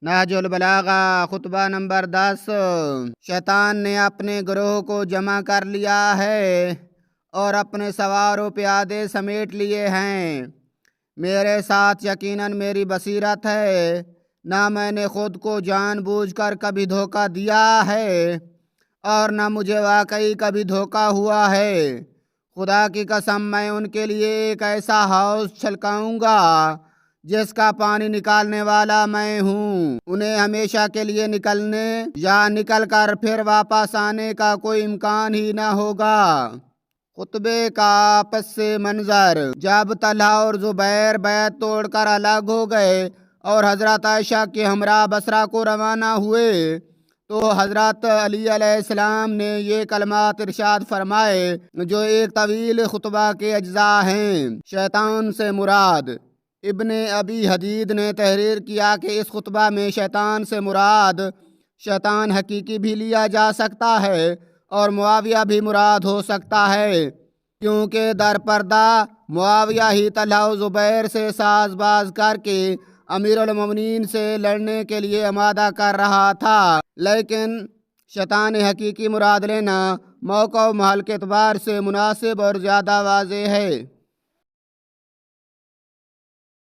نہج البلاغہ خطبہ نمبر 10۔ شیطان نے اپنے گروہ کو جمع کر لیا ہے اور اپنے سوار و پیادے سمیٹ لیے ہیں۔ میرے ساتھ یقیناً میری بصیرت ہے، نہ میں نے خود کو جان بوجھ کر کبھی دھوکہ دیا ہے اور نہ مجھے واقعی کبھی دھوکہ ہوا ہے۔ خدا کی قسم میں ان کے لیے ایک ایسا حوض چھلکاؤں گا جس کا پانی نکالنے والا میں ہوں۔ انہیں ہمیشہ کے لیے نکلنے یا نکل کر پھر واپس آنے کا کوئی امکان ہی نہ ہوگا۔ خطبے کا آپس سے منظر۔ جب طلحہ اور زبیر بیعت توڑ کر الگ ہو گئے اور حضرت عائشہ کے ہمراہ بصرہ کو روانہ ہوئے تو حضرت علی علیہ السلام نے یہ کلمات ارشاد فرمائے جو ایک طویل خطبہ کے اجزاء ہیں۔ شیطان سے مراد۔ ابن ابی حدید نے تحریر کیا کہ اس خطبہ میں شیطان سے مراد شیطان حقیقی بھی لیا جا سکتا ہے اور معاویہ بھی مراد ہو سکتا ہے، کیونکہ در پردہ معاویہ ہی طلحہ و زبیر سے ساز باز کر کے امیر المومنین سے لڑنے کے لیے آمادہ کر رہا تھا، لیکن شیطان حقیقی مراد لینا موقع و محل کے اعتبار سے مناسب اور زیادہ واضح ہے۔